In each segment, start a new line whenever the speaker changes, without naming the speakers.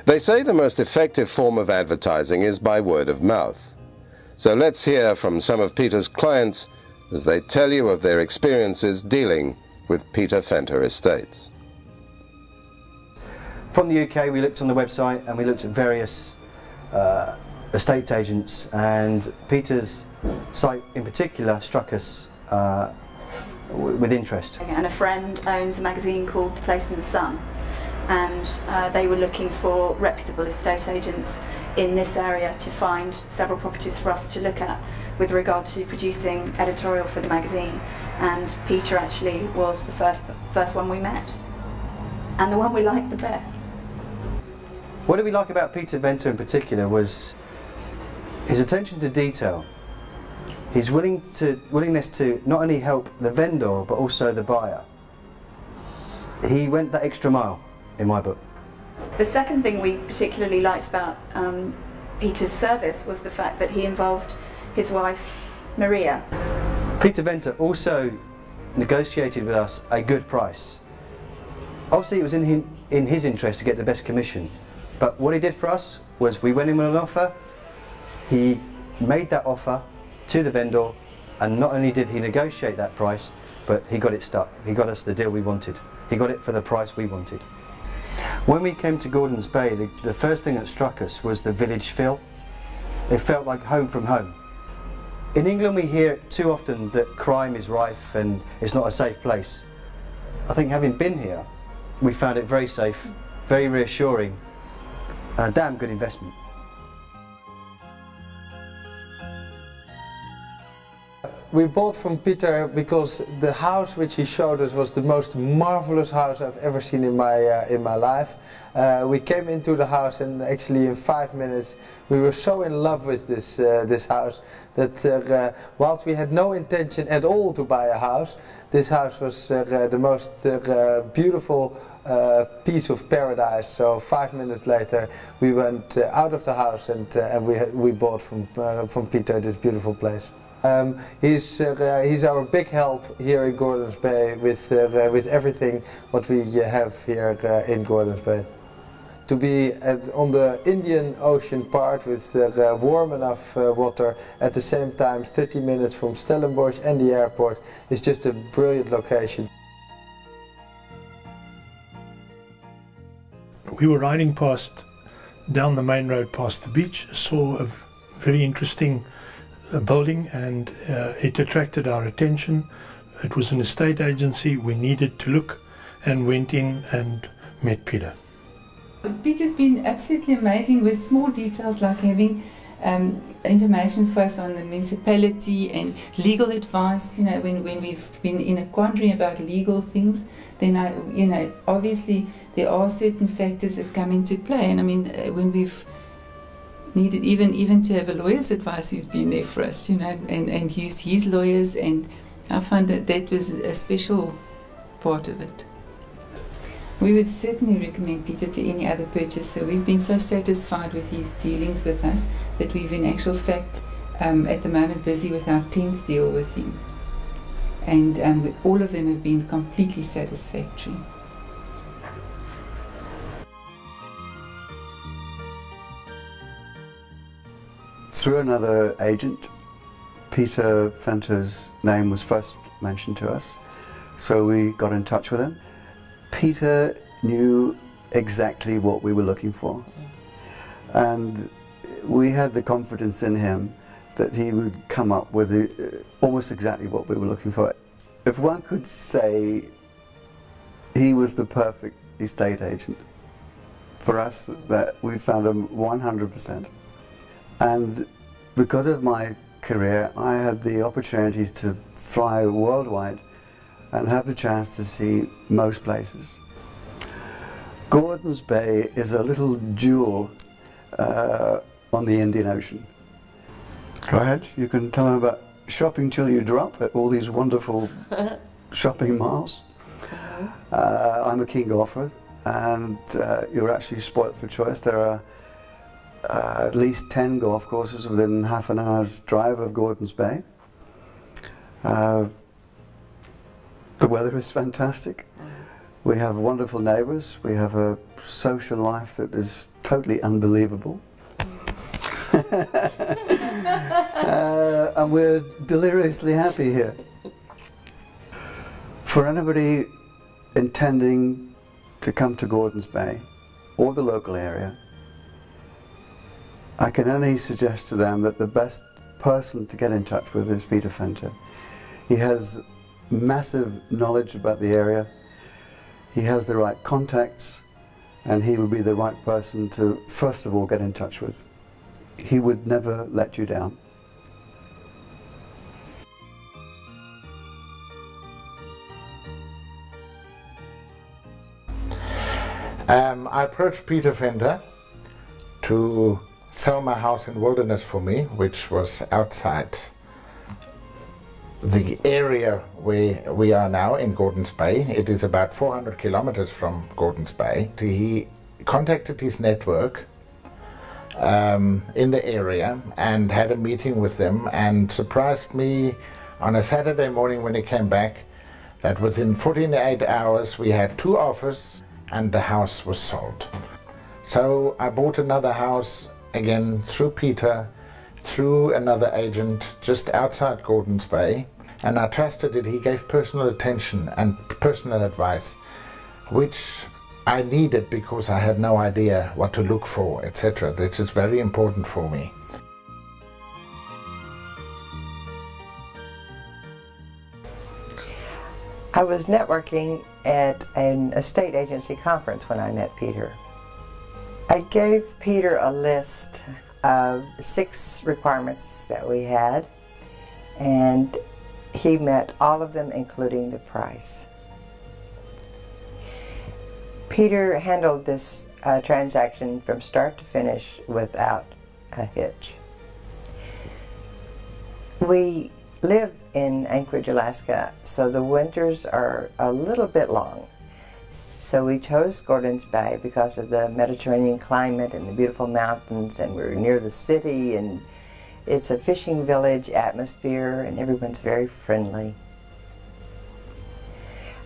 They say the most effective form of advertising is by word of mouth. So let's hear from some of Peter's clients as they tell you of their experiences dealing with Peter Venter Estates.
From the UK, we looked on the website and we looked at various estate agents, and Peter's site in particular struck us with interest.
And a friend owns a magazine called The Place in the Sun, and they were looking for reputable estate agents in this area to find several properties for us to look at with regard to producing editorial for the magazine, and Peter actually was the first one we met, and the one we liked the best.
What did we like about Peter Venter in particular was his attention to detail. His willingness to not only help the vendor but also the buyer. He went that extra mile in my book.
The second thing we particularly liked about Peter's service was the fact that he involved his wife Maria.
Peter Venter also negotiated with us a good price. Obviously it was in his interest to get the best commission, but what he did for us was we went in with an offer, he made that offer to the vendor, and not only did he negotiate that price, but he got it stuck. He got us the deal we wanted. He got it for the price we wanted. When we came to Gordons Bay, the first thing that struck us was the village feel. It felt like home from home. In England we hear too often that crime is rife and it's not a safe place. I think having been here, we found it very safe, very reassuring, and a damn good investment.
We bought from Peter because the house which he showed us was the most marvelous house I've ever seen in my life. We came into the house and actually in 5 minutes we were so in love with this house that whilst we had no intention at all to buy a house, this house was the most beautiful piece of paradise. So 5 minutes later we went out of the house and we bought from Peter this beautiful place. He's our big help here in Gordons Bay with everything what we have here in Gordons Bay. To be on the Indian Ocean part with warm enough water, at the same time 30 minutes from Stellenbosch and the airport, is just a brilliant location.
We were riding down the main road past the beach, saw a very interesting building, and it attracted our attention. It was an estate agency. We needed to look and went in and met Peter.
Peter's been absolutely amazing with small details like having information for us on the municipality and legal advice. You know, when we've been in a quandary about legal things, then obviously there are certain factors that come into play, and I mean when we've needed even to have a lawyer's advice, he's been there for us, you know, and used his lawyers, and I found that was a special part of it. We would certainly recommend Peter to any other purchaser. We've been so satisfied with his dealings with us that we've in actual fact at the moment busy with our 10th deal with him, and all of them have been completely satisfactory.
Through another agent, Peter Venter's name was first mentioned to us, so we got in touch with him. Peter knew exactly what we were looking for, and we had the confidence in him that he would come up with almost exactly what we were looking for. If one could say, he was the perfect estate agent for us, that we found him 100%. And because of my career, I had the opportunity to fly worldwide and have the chance to see most places. Gordons Bay is a little jewel on the Indian Ocean. Go ahead, you can tell them about shopping till you drop at all these wonderful shopping malls. I'm a keen golfer, and you're actually spoilt for choice. There are at least 10 golf courses within half an hour's drive of Gordons Bay. The weather is fantastic. We have wonderful neighbours. We have a social life that is totally unbelievable. And we're deliriously happy here. For anybody intending to come to Gordons Bay or the local area, I can only suggest to them that the best person to get in touch with is Peter Fenter. He has massive knowledge about the area, he has the right contacts, and he would be the right person to first of all get in touch with. He would never let you down.
I approached Peter Fenter to sell my house in Wilderness for me, which was outside the area where we are now in Gordons Bay. It is about 400 kilometers from Gordons Bay. He contacted his network in the area and had a meeting with them, and surprised me on a Saturday morning when he came back that within 48 hours we had 2 offers and the house was sold. So I bought another house again through Peter, through another agent just outside Gordons Bay, and I trusted that he gave personal attention and personal advice, which I needed because I had no idea what to look for, etc. This is very important for me.
I was networking at an estate agency conference when I met Peter. I gave Peter a list of 6 requirements that we had, and he met all of them, including the price. Peter handled this transaction from start to finish without a hitch. We live in Anchorage, Alaska, so the winters are a little bit long. So we chose Gordons Bay because of the Mediterranean climate and the beautiful mountains, and we're near the city, and it's a fishing village atmosphere, and everyone's very friendly.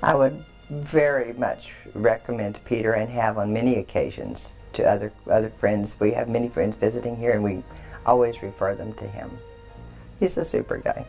I would very much recommend Peter, and have on many occasions, to other friends. We have many friends visiting here, and we always refer them to him. He's a super guy.